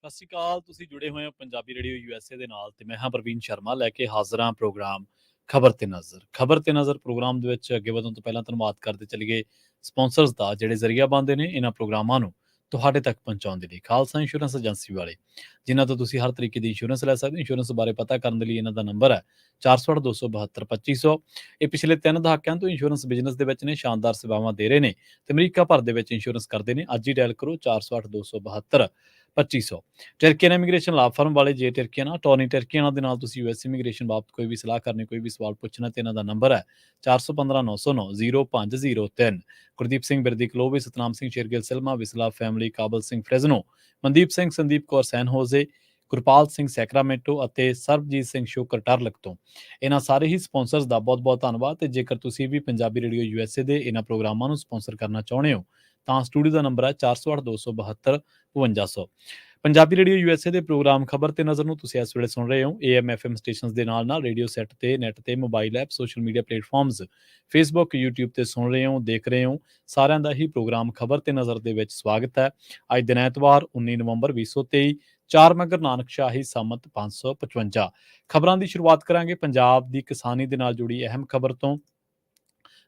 ਸਤਿ ਸ਼੍ਰੀ ਅਕਾਲ। ਤੁਸੀਂ ਜੁੜੇ ਹੋਏ ਹੋ ਪੰਜਾਬੀ ਰੇਡੀਓ ਯੂਐਸਏ ਦੇ ਨਾਲ ਤੇ ਮੈਂ ਹਾਂ ਪ੍ਰਵੀਨ ਸ਼ਰਮਾ ਲੈ ਕੇ ਹਾਜ਼ਰ ਹਾਂ ਪ੍ਰੋਗਰਾਮ ਖਬਰ ਤੇ ਨਜ਼ਰ। ਖਬਰ ਤੇ ਨਜ਼ਰ ਪ੍ਰੋਗਰਾਮ ਦੇ ਵਿੱਚ ਅੱਗੇ ਵਧਣ ਤੋਂ ਪਹਿਲਾਂ ਧੰਨਵਾਦ ਕਰਦੇ ਚੱਲੀਏ ਸਪਾਂਸਰਸ ਦਾ ਜਿਹੜੇ ਜ਼ਰੀਆ ਬਣਦੇ ਨੇ ਇਹਨਾਂ ਪ੍ਰੋਗਰਾਮਾਂ ਨੂੰ ਤੁਹਾਡੇ ਤੱਕ ਪਹੁੰਚਾਉਣ ਦੇ ਲਈ। ਖਾਲਸਾ ਇੰਸ਼ੋਰੈਂਸ ਏਜੰਸੀ ਵਾਲੇ ਜਿਨ੍ਹਾਂ ਤੋਂ ਤੁਸੀਂ ਹਰ ਤਰੀਕੇ ਦੀ ਇੰਸ਼ੋਰੈਂਸ ਲੈ ਸਕਦੇ ਹੋ। ਇੰਸ਼ੋਰੈਂਸ ਬਾਰੇ ਪਤਾ ਕਰਨ ਦੇ ਲਈ ਇਹਨਾਂ ਦਾ ਨੰਬਰ ਹੈ 408-272-2500। ਇਹ ਪਿਛਲੇ 3 ਦਹਾਕਿਆਂ ਤੋਂ ਇੰਸ਼ੋਰੈਂਸ ਬਿਜ਼ਨਸ ਦੇ ਵਿੱਚ ਨੇ, ਸ਼ਾਨਦਾਰ ਸੇਵਾਵਾਂ ਦੇ ਰਹੇ ਨੇ ਤੇ ਅਮਰੀਕਾ ਭਰ ਦੇ ਵਿੱਚ ਇੰਸ਼ੋਰੈਂਸ ਕਰਦੇ ਨੇ। ਅੱਜ ਹੀ ਡਾਇਲ ਕਰੋ 408-272-2500। ਟਰਕੀਅਨ ਇਮੀਗ੍ਰੇਸ਼ਨ ਲਾਅ ਫਰਮ ਵਾਲੇ ਜੇ ਟਰਕੀਅਨ ਟੋਨੀ ਟਰਕੀਅਨ ਦੇ ਨਾਲ ਤੁਸੀਂ ਯੂਐਸ ਇਮੀਗ੍ਰੇਸ਼ਨ ਬਾਬਤ ਕੋਈ ਵੀ ਸਲਾਹ ਕਰਨੀ, ਕੋਈ ਵੀ ਸਵਾਲ ਪੁੱਛਣਾ ਤੇ ਇਹਨਾਂ ਦਾ ਨੰਬਰ ਹੈ 4159090503। ਗੁਰਦੀਪ ਸਿੰਘ ਬਿਰਦੀ ਕਲੋਵੇ, ਸਤਨਾਮ ਸਿੰਘ ਸ਼ੇਰਗਿੱਲ ਸਿਲਮਾ, ਵਿਸਲਾ ਫੈਮਿਲੀ, ਕਾਬਲ ਸਿੰਘ ਫ੍ਰੈਜ਼ਨੋ, ਮਨਦੀਪ ਸਿੰਘ, ਸੰਦੀਪ ਕੌਰ ਸੈਨ ਹੋਜ਼ੇ, ਗੁਰਪਾਲ ਸਿੰਘ ਸੈਕਰਾਮੈਂਟੋ ਅਤੇ ਸਰਬਜੀਤ ਸਿੰਘ ਸ਼ੋਕਰ ਟਰਲਕ ਤੋਂ। ਇਹਨਾਂ ਸਾਰੇ ਹੀ ਸਪਾਂਸਰਸ ਦਾ ਬਹੁਤ ਬਹੁਤ ਧੰਨਵਾਦ। ਤੇ ਜੇਕਰ ਤੁਸੀਂ ਵੀ ਪੰਜਾਬੀ ਰੇਡੀਓ ਯੂਐਸਏ ਦੇ ਇਹਨਾਂ ਪ੍ਰੋਗਰਾਮਾਂ ਨੂੰ ਸਪਾਂਸਰ ਕਰਨਾ ਚਾਹੁੰਦੇ ਹੋ ਤਾਂ ਸਟੂਡੀਓ ਦਾ ਨੰਬਰ ਹੈ 4082725500। ਪੰਜਾਬੀ ਰੇਡੀਓ ਯੂਐਸਏ ਦੇ ਪ੍ਰੋਗਰਾਮ ਖਬਰ ਤੇ ਨਜ਼ਰ ਨੂੰ ਤੁਸੀਂ ਇਸ ਵੇਲੇ ਸੁਣ ਰਹੇ ਹੋ AM FM ਸਟੇਸ਼ਨਸ ਦੇ ਨਾਲ ਨਾਲ ਰੇਡੀਓ ਸੈੱਟ ਤੇ, ਨੈਟ ਤੇ, mobile app, social media platforms, Facebook, YouTube ਤੇ ਸੁਣ ਰਹੇ ਹੋ, ਦੇਖ ਰਹੇ ਹੋ। ਸਾਰਿਆਂ ਦਾ ਹੀ ਪ੍ਰੋਗਰਾਮ ਖਬਰ ਤੇ ਨਜ਼ਰ ਦੇ ਵਿੱਚ ਸਵਾਗਤ ਹੈ। ਅੱਜ ਦਿਨ ਐਤਵਾਰ 19 ਨਵੰਬਰ 2023, 4 ਮਗਰ ਨਾਨਕ ਸ਼ਾਹੀ ਸੰਮਤ 555। ਖਬਰਾਂ ਦੀ ਸ਼ੁਰੂਆਤ ਕਰਾਂਗੇ ਪੰਜਾਬ ਦੀ ਕਿਸਾਨੀ ਦੇ ਨਾਲ ਜੁੜੀ ਅਹਿਮ ਖਬਰ ਤੋਂ।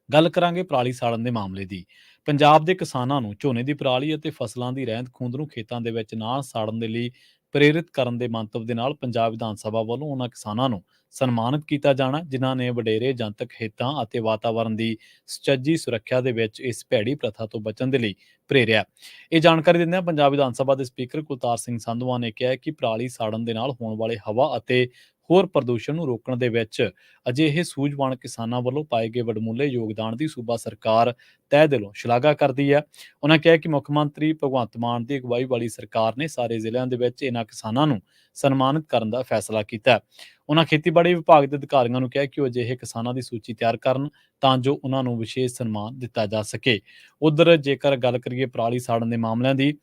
ਗੱਲ ਕਰਾਂਗੇ ਪਰਾਲੀ ਸਾੜਨ ਦੇ ਮਾਮਲੇ ਦੀ। ਪੰਜਾਬ ਦੇ ਕਿਸਾਨਾਂ ਨੂੰ ਝੋਨੇ ਦੀ ਪਰਾਲੀ ਅਤੇ ਫਸਲਾਂ ਦੀ ਰਹਿੰਦ ਖੂੰਹਦ ਨੂੰ ਖੇਤਾਂ ਦੇ ਵਿੱਚ ਨਾ ਸਾੜਨ ਦੇ ਲਈ ਪ੍ਰੇਰਿਤ ਕਰਨ ਦੇ ਮੰਤਵ ਦੇ ਨਾਲ ਪੰਜਾਬ ਵਿਧਾਨ ਸਭਾ ਵੱਲੋਂ ਉਹਨਾਂ ਕਿਸਾਨਾਂ ਨੂੰ ਸਨਮਾਨਿਤ ਕੀਤਾ ਜਾਣਾ ਜਿਨ੍ਹਾਂ ਨੇ ਵਡੇਰੇ ਜਨਤਕ ਹਿੱਤਾਂ ਅਤੇ ਵਾਤਾਵਰਣ ਦੀ ਸੁਚੱਜੀ ਸੁਰੱਖਿਆ ਦੇ ਵਿੱਚ ਇਸ ਭੈੜੀ ਪ੍ਰਥਾ ਤੋਂ ਬਚਣ ਦੇ ਲਈ ਪ੍ਰੇਰਿਆ। ਇਹ ਜਾਣਕਾਰੀ ਦਿੰਦਿਆਂ ਪੰਜਾਬ ਵਿਧਾਨ ਸਭਾ ਦੇ ਸਪੀਕਰ ਕੁਲਤਾਰ ਸਿੰਘ ਸੰਧਵਾਂ ਨੇ ਕਿਹਾ ਕਿ ਪਰਾਲੀ ਸਾੜਨ ਦੇ ਨਾਲ ਹੋਣ ਵਾਲੇ ਹਵਾ ਅਤੇ ਹੋਰ ਪ੍ਰਦੂਸ਼ਣ ਨੂੰ ਰੋਕਣ ਦੇ ਵਿੱਚ ਅਜਿਹੇ ਸੂਝਵਾਨ ਕਿਸਾਨਾਂ ਵੱਲੋਂ ਪਾਏ ਗਏ ਵਡਮੁੱਲੇ ਯੋਗਦਾਨ ਦੀ ਸੂਬਾ ਸਰਕਾਰ ਤਹਿ ਦਿਲੋਂ ਸ਼ਲਾਘਾ ਕਰਦੀ ਹੈ। ਉਹਨਾਂ ਕਿਹਾ ਕਿ ਮੁੱਖ ਮੰਤਰੀ ਭਗਵੰਤ ਮਾਨ ਦੀ ਅਗਵਾਈ ਵਾਲੀ ਸਰਕਾਰ ਨੇ ਸਾਰੇ ਜ਼ਿਲ੍ਹਿਆਂ ਦੇ ਵਿੱਚ ਇਹਨਾਂ ਕਿਸਾਨਾਂ ਨੂੰ ਸਨਮਾਨਿਤ ਕਰਨ ਦਾ ਫੈਸਲਾ ਕੀਤਾ ਹੈ। ਉਹਨਾਂ ਖੇਤੀਬਾੜੀ ਵਿਭਾਗ ਦੇ ਅਧਿਕਾਰੀਆਂ ਨੂੰ ਕਿਹਾ ਕਿ ਉਹ ਅਜਿਹੇ ਕਿਸਾਨਾਂ ਦੀ ਸੂਚੀ ਤਿਆਰ ਕਰਨ ਤਾਂ ਜੋ ਉਹਨਾਂ ਨੂੰ ਵਿਸ਼ੇਸ਼ ਸਨਮਾਨ ਦਿੱਤਾ ਜਾ ਸਕੇ। ਉਧਰ ਜੇਕਰ ਗੱਲ ਕਰੀਏ ਪਰਾਲੀ ਸਾੜਨ ਦੇ ਮਾਮਲਿਆਂ ਦੀ,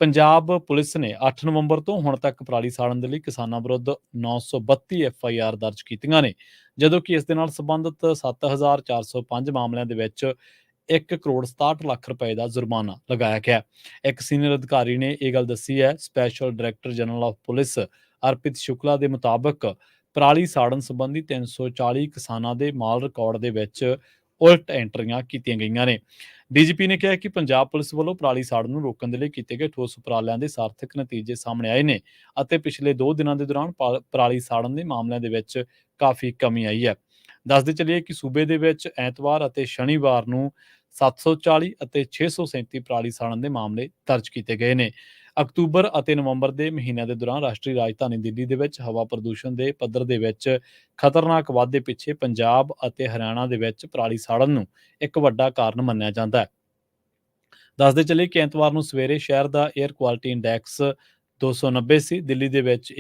ਪੰਜਾਬ ਪੁਲਿਸ ਨੇ 8 ਨਵੰਬਰ ਤੋਂ ਹੁਣ ਤੱਕ ਪਰਾਲੀ ਸਾੜਨ ਦੇ ਲਈ ਕਿਸਾਨਾਂ ਵਿਰੁੱਧ 932 FIR ਦਰਜ ਕੀਤੀਆਂ ਨੇ, ਜਦੋਂ ਕਿ ਇਸ ਦੇ ਨਾਲ ਸੰਬੰਧਿਤ 7405 ਮਾਮਲਿਆਂ ਦੇ ਵਿੱਚ 1,67 ਕਰੋੜ ਰੁਪਏ ਦਾ ਜੁਰਮਾਨਾ ਲਗਾਇਆ ਗਿਆ। ਇੱਕ ਸੀਨੀਅਰ ਅਧਿਕਾਰੀ ਨੇ ਇਹ ਗੱਲ ਦੱਸੀ ਹੈ। Special director general of police Arpit Shukla ਦੇ ਮੁਤਾਬਕ ਪਰਾਲੀ ਸਾੜਨ ਸੰਬੰਧੀ 340 ਕਿਸਾਨਾਂ ਦੇ ਮਾਲ ਰਿਕਾਰਡ ਦੇ ਵਿੱਚ ਉਲਟ ਐਂਟਰੀਆਂ ਕੀਤੀਆਂ ਗਈਆਂ ਨੇ। ਡੀਜੀਪੀ ਨੇ ਕਿਹਾ ਕਿ ਪੰਜਾਬ ਪੁਲਿਸ ਵੱਲੋਂ ਪਰਾਲੀ ਸਾੜਨ ਨੂੰ ਰੋਕਣ ਦੇ ਲਈ ਕੀਤੇ ਗਏ ਠੋਸ ਉਪਰਾਲਿਆਂ ਦੇ ਸਾਰਥਕ ਨਤੀਜੇ ਸਾਹਮਣੇ ਆਏ ਨੇ ਅਤੇ ਪਿਛਲੇ 2 ਦਿਨਾਂ ਦੇ ਦੌਰਾਨ ਪਰਾਲੀ ਸਾੜਨ ਦੇ ਮਾਮਲਿਆਂ ਦੇ ਵਿੱਚ ਕਾਫੀ ਕਮੀ ਆਈ ਹੈ। ਦੱਸਦੇ ਚੱਲੀਏ ਕਿ ਸੂਬੇ ਦੇ ਵਿੱਚ ਐਤਵਾਰ ਅਤੇ ਸ਼ਨੀਵਾਰ ਨੂੰ 740 ਅਤੇ 637 ਪਰਾਲੀ ਸਾੜਨ ਦੇ ਮਾਮਲੇ ਦਰਜ ਕੀਤੇ ਗਏ ਨੇ। ਅਕਤੂਬਰ ਅਤੇ ਨਵੰਬਰ ਦੇ ਮਹੀਨਿਆਂ ਦੇ ਦੌਰਾਨ ਰਾਸ਼ਟਰੀ ਰਾਜਧਾਨੀ ਦਿੱਲੀ ਦੇ ਵਿੱਚ ਹਵਾ ਪ੍ਰਦੂਸ਼ਣ ਦੇ ਪੱਧਰ ਦੇ ਵਿੱਚ ਖਤਰਨਾਕ ਵਾਧੇ ਪਿੱਛੇ ਪੰਜਾਬ ਅਤੇ ਹਰਿਆਣਾ ਦੇ ਵਿੱਚ ਪਰਾਲੀ ਸਾੜਨ ਨੂੰ ਇੱਕ ਵੱਡਾ ਕਾਰਨ ਮੰਨਿਆ ਜਾਂਦਾ ਹੈ। ਦੱਸਦੇ ਚੱਲੇ ਕਿ ਐਤਵਾਰ ਨੂੰ ਸਵੇਰੇ ਸ਼ਹਿਰ ਦਾ 에ਅਰ ਕੁਆਲਿਟੀ ਇੰਡੈਕਸ 290 ਸੀ। ਦਿੱਲੀ ਦੇ ਵਿੱਚ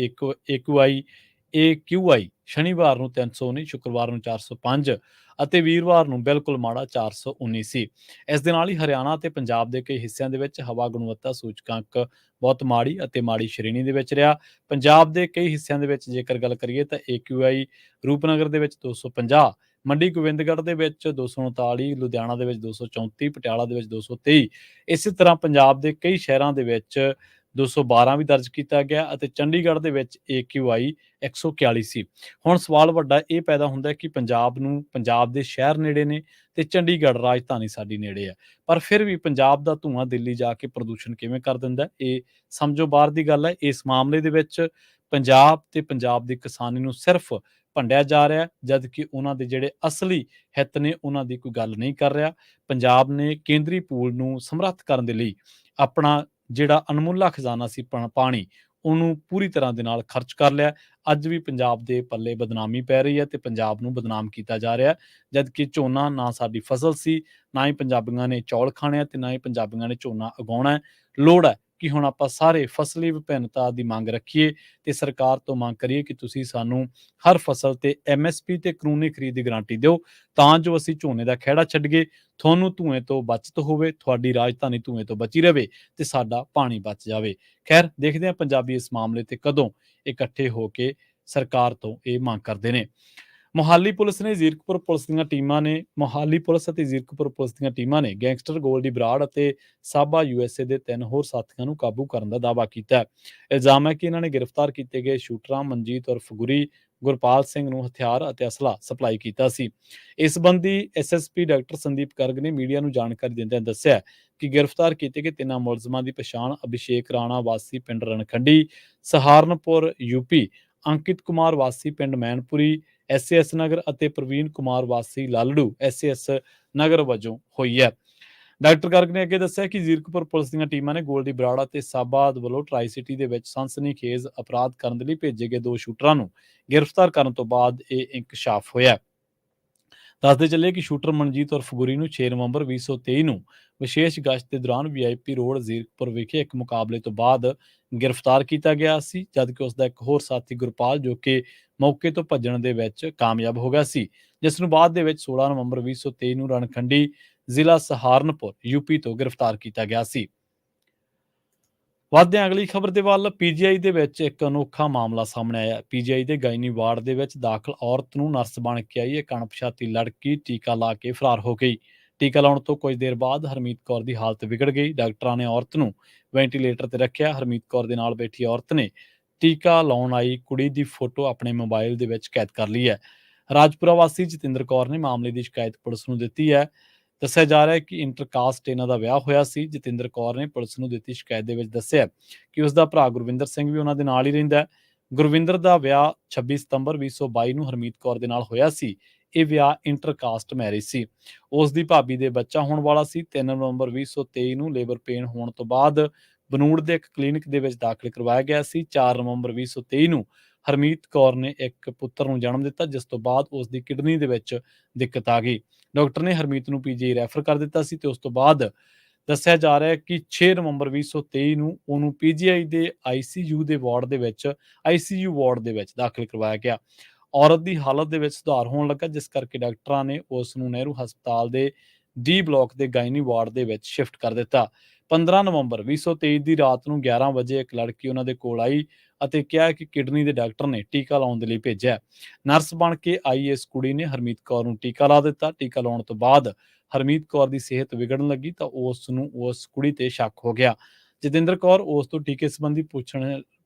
AQI ਸ਼ਨੀਵਾਰ ਨੂੰ 319, ਸ਼ੁੱਕਰਵਾਰ ਨੂੰ 405 ਅਤੇ ਵੀਰਵਾਰ ਨੂੰ ਬਿਲਕੁਲ ਮਾੜਾ 419 ਸੀ। ਇਸ ਦੇ ਨਾਲ ਹੀ ਹਰਿਆਣਾ ਅਤੇ ਪੰਜਾਬ ਦੇ ਕਈ ਹਿੱਸਿਆਂ ਦੇ ਵਿੱਚ ਹਵਾ ਗੁਣਵੱਤਾ ਸੂਚਕਾਂਕ ਬਹੁਤ ਮਾੜੀ ਅਤੇ ਮਾੜੀ ਸ਼੍ਰੇਣੀ ਦੇ ਵਿੱਚ ਰਿਹਾ। ਪੰਜਾਬ ਦੇ ਕਈ ਹਿੱਸਿਆਂ ਦੇ ਵਿੱਚ ਜੇਕਰ ਗੱਲ ਕਰੀਏ ਤਾਂ AQI ਰੂਪਨਗਰ ਦੇ ਵਿੱਚ 250, ਮੰਡੀ ਗੋਬਿੰਦਗੜ੍ਹ ਦੇ ਵਿੱਚ 239, ਲੁਧਿਆਣਾ ਦੇ ਵਿੱਚ 234, ਪਟਿਆਲਾ ਦੇ ਵਿੱਚ 223। ਇਸੇ ਤਰ੍ਹਾਂ ਪੰਜਾਬ ਦੇ ਕਈ ਸ਼ਹਿਰਾਂ ਦੇ ਵਿੱਚ 212 ਵੀ ਦਰਜ ਕੀਤਾ ਗਿਆ ਅਤੇ ਚੰਡੀਗੜ੍ਹ ਦੇ ਵਿੱਚ AQI 141 ਸੀ। ਹੁਣ ਸਵਾਲ ਵੱਡਾ ਇਹ ਪੈਦਾ ਹੁੰਦਾ ਹੈ ਕਿ ਪੰਜਾਬ ਦੇ ਸ਼ਹਿਰ ਨੇੜੇ ਨੇ ਤੇ ਚੰਡੀਗੜ੍ਹ ਰਾਜਧਾਨੀ ਸਾਡੀ ਨੇੜੇ ਹੈ, ਪਰ ਫਿਰ ਵੀ ਪੰਜਾਬ ਦਾ ਧੂੰਆਂ ਦਿੱਲੀ ਜਾ ਕੇ ਪ੍ਰਦੂਸ਼ਣ ਕਿਵੇਂ ਕਰ ਦਿੰਦਾ, ਇਹ ਸਮਝੋ ਬਾਹਰ ਦੀ ਗੱਲ ਹੈ। ਇਸ ਮਾਮਲੇ ਦੇ ਵਿੱਚ ਪੰਜਾਬ ਤੇ ਪੰਜਾਬ ਦੀ ਕਿਸਾਨੀ ਨੂੰ ਸਿਰਫ ਭੰਡਿਆ ਜਾ ਰਿਹਾ, ਜਦ ਕਿ ਉਹਨਾਂ ਦੇ ਜਿਹੜੇ ਅਸਲੀ ਹਿੱਤ ਨੇ ਉਹਨਾਂ ਦੀ ਕੋਈ ਗੱਲ ਨਹੀਂ ਕਰ ਰਿਹਾ। ਪੰਜਾਬ ਨੇ ਕੇਂਦਰੀ ਪੂਲ ਨੂੰ ਸਮਰੱਥ ਕਰਨ ਦੇ ਲਈ ਆਪਣਾ ਜਿਹੜਾ ਅਣਮੁੱਲਾ ਖਜ਼ਾਨਾ ਸੀ ਪਾਣੀ, ਉਹਨੂੰ ਪੂਰੀ ਤਰ੍ਹਾਂ ਦੇ ਨਾਲ ਖਰਚ ਕਰ ਲਿਆ। ਅੱਜ ਵੀ ਪੰਜਾਬ ਦੇ ਪੱਲੇ ਬਦਨਾਮੀ ਪੈ ਰਹੀ ਹੈ ਤੇ ਪੰਜਾਬ ਨੂੰ ਬਦਨਾਮ ਕੀਤਾ ਜਾ ਰਿਹਾ, ਜਦ ਕਿ ਝੋਨਾ ਨਾ ਸਾਡੀ ਫਸਲ ਸੀ, ਨਾ ਹੀ ਪੰਜਾਬੀਆਂ ਨੇ ਚੌਲ ਖਾਣੇ ਤੇ ਨਾ ਹੀ ਪੰਜਾਬੀਆਂ ਨੇ ਝੋਨਾ ਉਗਾਉਣਾ ਹੈ। ਲੋੜ ਹੈ ਕਿ ਹੁਣ ਆਪਾਂ ਸਾਰੇ ਫਸਲੀ ਵਿਭਿੰਨਤਾ ਦੀ ਮੰਗ ਰੱਖੀਏ ਤੇ ਸਰਕਾਰ ਤੋਂ ਮੰਗ ਕਰੀਏ ਕਿ ਤੁਸੀਂ ਸਾਨੂੰ ਹਰ ਫਸਲ ਤੇ MSP ਤੇ ਕਾਨੂੰਨੀ ਖਰੀਦ ਦੀ ਗਾਰੰਟੀ ਦਿਓ ਤਾਂ ਜੋ ਅਸੀਂ ਝੋਨੇ ਦਾ ਖਹਿੜਾ ਛੱਡੀਏ, ਤੁਹਾਨੂੰ ਧੂਏ ਤੋਂ ਬਚਤ ਹੋਵੇ, ਤੁਹਾਡੀ ਰਾਜਧਾਨੀ ਧੂਏ ਤੋਂ ਬਚੀ ਰਹੇ ਤੇ ਸਾਡਾ ਪਾਣੀ ਬਚ ਜਾਵੇ। ਖੈਰ, ਦੇਖਦੇ ਹਾਂ ਪੰਜਾਬੀ ਇਸ ਮਾਮਲੇ ਤੇ ਕਦੋਂ ਇਕੱਠੇ ਹੋ ਕੇ ਸਰਕਾਰ ਤੋਂ ਇਹ ਮੰਗ ਕਰਦੇ ਨੇ। ਮੋਹਾਲੀ ਪੁਲਿਸ ਅਤੇ ਜ਼ੀਰਕਪੁਰ ਪੁਲਿਸ ਦੀਆਂ ਟੀਮਾਂ ਨੇ ਗੈਂਗਸਟਰ ਗੋਲਡੀ ਬਰਾੜ ਅਤੇ ਸਾਬਾ USA ਦੇ 3 ਹੋਰ ਸਾਥੀਆਂ ਨੂੰ ਕਾਬੂ ਕਰਨ ਦਾ ਦਾਅਵਾ ਕੀਤਾ ਹੈ। ਇਲਜ਼ਾਮ ਹੈ ਕਿ ਇਹਨਾਂ ਨੇ ਗ੍ਰਿਫਤਾਰ ਕੀਤੇ ਗਏ ਸ਼ੂਟਰਾਂ ਮਨਜੀਤ ਉਰਫ ਗੁਰੀ, ਗੁਰਪਾਲ ਸਿੰਘ ਨੂੰ ਹਥਿਆਰ ਅਤੇ ਅਸਲਾ ਸਪਲਾਈ ਕੀਤਾ ਸੀ। ਇਸ ਸੰਬੰਧੀ SSP ਡਾਕਟਰ ਸੰਦੀਪ ਗਰਗ ਨੇ ਮੀਡੀਆ ਨੂੰ ਜਾਣਕਾਰੀ ਦਿੰਦਿਆਂ ਦੱਸਿਆ ਕਿ ਗ੍ਰਿਫਤਾਰ ਕੀਤੇ ਗਏ ਤਿੰਨਾਂ ਮੁਲਜ਼ਮਾਂ ਦੀ ਪਛਾਣ ਅਭਿਸ਼ੇਕ ਰਾਣਾ ਵਾਸੀ ਪਿੰਡ ਰਣਖੰਡੀ, ਸਹਾਰਨਪੁਰ UP, ਅੰਕਿਤ ਕੁਮਾਰ ਵਾਸੀ ਪਿੰਡ ਮੈਨਪੁਰੀ SAS ਨਗਰ ਅਤੇ ਪ੍ਰਵੀਨ ਕੁਮਾਰ ਵਾਸੀ ਲਾਲੜੂ SAS ਨਗਰ ਵਜੋਂ ਹੋਈ ਹੈ। ਡਾਕਟਰ ਗਰਗ ਨੇ ਅੱਗੇ ਦੱਸਿਆ ਕਿ ਜ਼ੀਰਕਪੁਰ ਪੁਲਿਸ ਦੀਆਂ ਟੀਮਾਂ ਨੇ ਗੋਲਡੀ ਬਰਾੜਾ ਤੇ ਸਾਬਾ ਵੱਲੋਂ ਟਰਾਈ ਸਿਟੀ ਦੇ ਵਿੱਚ ਸਨਸਨੀਖੇਜ਼ ਅਪਰਾਧ ਕਰਨ ਦੇ ਲਈ ਭੇਜੇ ਗਏ 2 ਸ਼ੂਟਰਾਂ ਨੂੰ ਗ੍ਰਿਫਤਾਰ ਕਰਨ ਤੋਂ ਬਾਅਦ ਇਹ ਇੰਕਸ਼ਾਫ ਹੋਇਆ। ਦੱਸਦੇ ਚੱਲੇ ਕਿ ਸ਼ੂਟਰ ਮਨਜੀਤ ਉਰਫ ਗੁਰੀ ਨੂੰ 6 ਨਵੰਬਰ 2023 ਨੂੰ ਵਿਸ਼ੇਸ਼ ਗਸ਼ਤ ਦੇ ਦੌਰਾਨ VIP ਰੋਡ ਜ਼ੀਰਕਪੁਰ ਵਿਖੇ ਇੱਕ ਮੁਕਾਬਲੇ ਤੋਂ ਬਾਅਦ ਗ੍ਰਿਫਤਾਰ ਕੀਤਾ ਗਿਆ ਸੀ, ਜਦਕਿ ਉਸ ਦਾ ਇੱਕ ਹੋਰ ਸਾਥੀ ਗੁਰਪਾਲ ਜੋ ਕਿ ਮੌਕੇ ਤੋਂ ਭੱਜਣ ਦੇ ਵਿੱਚ ਕਾਮਯਾਬ ਹੋ ਗਿਆ ਸੀ, ਜਿਸ ਨੂੰ ਬਾਅਦ ਦੇ ਵਿੱਚ 16 ਨਵੰਬਰ 2023 ਨੂੰ ਰਣਖੰਡੀ ਜ਼ਿਲ੍ਹਾ ਸਹਾਰਨਪੁਰ UP ਤੋਂ ਗ੍ਰਿਫਤਾਰ ਕੀਤਾ ਗਿਆ ਸੀ। ਵਧਦੇ ਹਾਂ ਅਗਲੀ ਖਬਰ ਦੇ ਵੱਲ। PGI ਦੇ ਵਿੱਚ ਇੱਕ ਅਨੋਖਾ ਮਾਮਲਾ ਸਾਹਮਣੇ ਆਇਆ। PGI ਦੇ ਗਾਇਨੀ ਵਾਰਡ ਦੇ ਵਿੱਚ ਦਾਖਲ ਔਰਤ ਨੂੰ ਨਰਸ ਬਣ ਕੇ ਆਈ ਇੱਕ ਅਣਪਛਾਤੀ ਲੜਕੀ ਟੀਕਾ ਲਾ ਕੇ ਫਰਾਰ ਹੋ ਗਈ। ਟੀਕਾ ਲਾਉਣ ਤੋਂ ਕੁਝ ਦੇਰ ਬਾਅਦ ਹਰਮੀਤ ਕੌਰ ਦੀ ਹਾਲਤ ਵਿਗੜ ਗਈ। ਡਾਕਟਰਾਂ ਨੇ ਔਰਤ ਨੂੰ ਵੈਂਟੀਲੇਟਰ ਤੇ ਰੱਖਿਆ। ਹਰਮੀਤ ਕੌਰ ਦੇ ਨਾਲ ਬੈਠੀ ਔਰਤ ਨੇ ਟੀਕਾ ਲਾਉਣ ਆਈ ਕੁੜੀ ਦੀ ਫੋਟੋ ਆਪਣੇ ਮੋਬਾਈਲ ਦੇ ਵਿੱਚ ਕੈਦ ਕਰ ਲਈ ਹੈ। ਰਾਜਪੁਰਾ ਵਾਸੀ ਜਤਿੰਦਰ ਕੌਰ ਨੇ ਮਾਮਲੇ ਦੀ ਸ਼ਿਕਾਇਤ ਪੁਲਿਸ ਨੂੰ ਦਿੱਤੀ ਹੈ। ਦੱਸਿਆ ਜਾ ਰਿਹਾ ਹੈ ਕਿ ਇੰਟਰਕਾਸਟ ਇਹਨਾਂ ਦਾ ਵਿਆਹ ਹੋਇਆ ਸੀ। ਜਤਿੰਦਰ ਕੌਰ ਨੇ ਪੁਲਿਸ ਨੂੰ ਦਿੱਤੀ ਸ਼ਿਕਾਇਤ ਦੇ ਵਿੱਚ ਦੱਸਿਆ ਕਿ ਉਸ ਦਾ ਭਰਾ ਗੁਰਵਿੰਦਰ ਸਿੰਘ ਵੀ ਉਹਨਾਂ ਦੇ ਨਾਲ ਹੀ ਰਹਿੰਦਾ ਹੈ। ਗੁਰਵਿੰਦਰ ਦਾ ਵਿਆਹ 26 ਸਤੰਬਰ 2022 ਨੂੰ ਹਰਮੀਤ ਕੌਰ ਦੇ ਨਾਲ ਹੋਇਆ ਸੀ। ਇਹ ਵਿਆਹ ਇੰਟਰਕਾਸਟ ਮੈਰਿਜ ਸੀ। ਉਸ ਦੀ ਭਾਬੀ ਦੇ ਬੱਚਾ ਹੋਣ ਵਾਲਾ ਸੀ। 3 ਨਵੰਬਰ 2023 ਨੂੰ ਲੇਬਰ ਪੇਨ ਹੋਣ ਤੋਂ ਬਾਅਦ ਬਨੂੜ ਦੇ ਇੱਕ ਕਲੀਨਿਕ ਦੇ ਵਿੱਚ ਦਾਖਲ ਕਰਵਾਇਆ ਗਿਆ ਸੀ। 4 ਨਵੰਬਰ 2023 ਨੂੰ ਹਰਮੀਤ ਕੌਰ ਨੇ ਇੱਕ ਪੁੱਤਰ ਨੂੰ ਜਨਮ ਦਿੱਤਾ, ਜਿਸ ਤੋਂ ਬਾਅਦ ਉਸ ਦੀ ਕਿਡਨੀ ਦੇ ਵਿੱਚ ਦਿੱਕਤ ਆ ਗਈ। ਡਾਕਟਰ ਨੇ ਹਰਮੀਤ ਨੂੰ PGI ਰੈਫਰ ਕਰ ਦਿੱਤਾ ਸੀ ਤੇ ਉਸ ਤੋਂ ਬਾਅਦ ਦੱਸਿਆ ਜਾ ਰਿਹਾ ਹੈ ਕਿ 6 ਨਵੰਬਰ 2023 ਨੂੰ ਉਹਨੂੰ PGI ਦੇ ICU ਦੇ ਵਾਰਡ ਦੇ ਵਿੱਚ ICU ਵਾਰਡ ਦੇ ਵਿੱਚ ਦਾਖਲ ਕਰਵਾਇਆ ਗਿਆ। ਔਰਤ ਦੀ ਹਾਲਤ ਦੇ ਵਿੱਚ ਸੁਧਾਰ ਹੋਣ ਲੱਗਾ, ਜਿਸ ਕਰਕੇ ਡਾਕਟਰਾਂ ਨੇ ਉਸ ਨੂੰ ਨਹਿਰੂ ਹਸਪਤਾਲ ਦੇ D ਬਲਾਕ ਦੇ ਗਾਇਨੀ ਵਾਰਡ ਦੇ ਵਿੱਚ ਸ਼ਿਫਟ ਕਰ ਦਿੱਤਾ। 15 ਨਵੰਬਰ 2023 ਦੀ ਰਾਤ ਨੂੰ 11 ਵਜੇ ਇੱਕ ਲੜਕੀ ਉਹਨਾਂ ਦੇ ਕੋਲ ਆਈ ਅਤੇ ਕਿਹਾ ਕਿ ਕਿਡਨੀ ਦੇ ਡਾਕਟਰ ਨੇ ਟੀਕਾ ਲਾਉਣ ਦੇ ਲਈ ਭੇਜਿਆ। ਨਰਸ ਬਣ ਕੇ ਆਈ ਇਸ ਕੁੜੀ ਨੇ ਹਰਮੀਤ ਕੌਰ ਨੂੰ ਟੀਕਾ ਲਾ ਦਿੱਤਾ। ਟੀਕਾ ਲਾਉਣ ਤੋਂ ਬਾਅਦ ਹਰਮੀਤ ਕੌਰ ਦੀ ਸਿਹਤ ਵਿਗੜਨ ਲੱਗੀ ਤਾਂ ਉਸ ਨੂੰ ਉਸ ਕੁੜੀ ਤੇ ਸ਼ੱਕ ਹੋ ਗਿਆ। ਜਤਿੰਦਰ ਕੌਰ ਉਸ ਤੋਂ ਟੀਕੇ ਸੰਬੰਧੀ